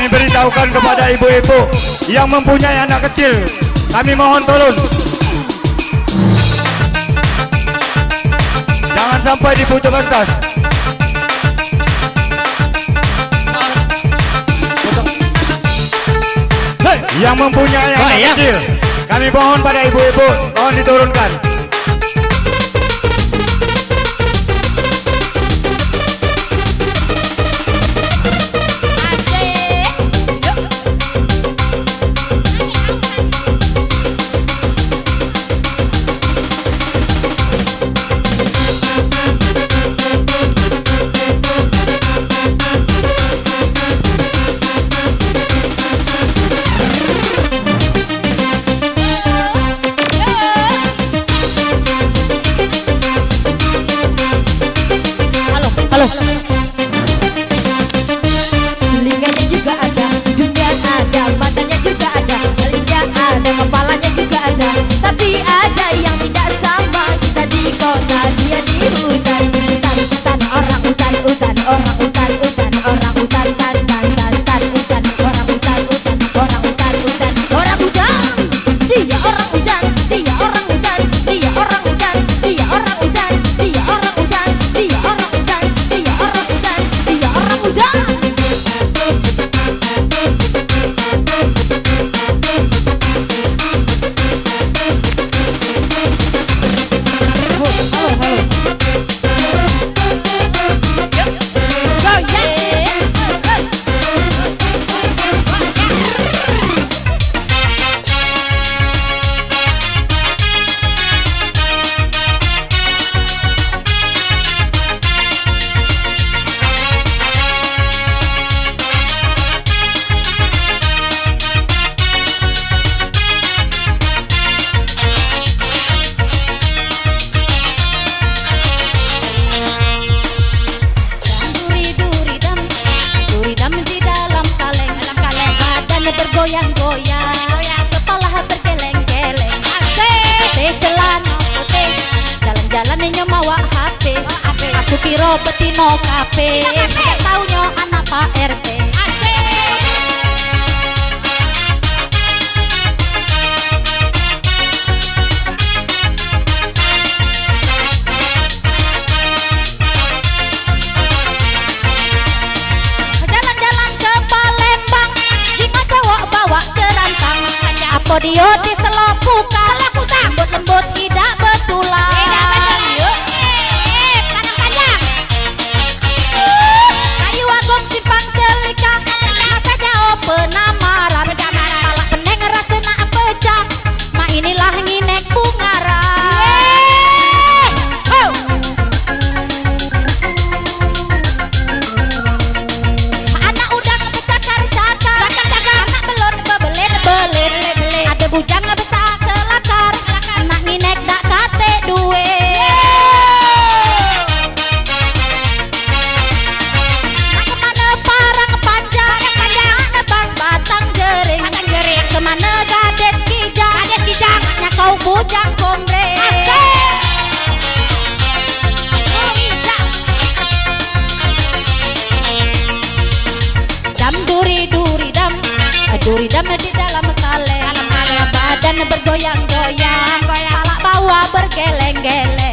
kami beritahukan kepada ibu-ibu yang mempunyai anak kecil, kami mohon turun. Jangan sampai di pucuk pentas. Yang mempunyai anak kecil, kami mohon pada ibu-ibu, mohon diturunkan. Telinganya juga ada, hidungnya ada, matanya juga ada, alisnya ada, kepalanya juga ada. Tapi ada yang tidak sama, kita di kota, dia di hutan. Hutan, orang hutan, orang hutan, orang hutan, hutan, orang hutan, orang hutan, orang hutan. Dia orang hutan, dia orang hutan, dia orang hutan, dia orang hutan, dia orang hutan, dia orang hutan, dia orang hutan, dia orang hutan. Bergoyang-goyang, kepala bergeleng-geleng, putih celana putih, jalan-jalan nyomawa HP. Aku kira betino kafe, gak taunya anak Pak RT. Dia di selopukan, lembut-lembut tidak betulan. Panjang-panjang, kayu agung simpang celika, masa jauh penamaran, palak peneng rasa nak pecah, mak inilah nginek bungaran. Anak udah bercakar-cakar, anak belur bebelit-belit, bujang besar kelakar, anak nginek dak kate duwe. Nak kemana parang panjang, nebas batang jering, kemana gades kijang, nak kau bujang kombre. Dam duri-duri dam, duri-dam di dalam kaleng, badan bergoyang-goyang, palak bawah bergeleng-geleng.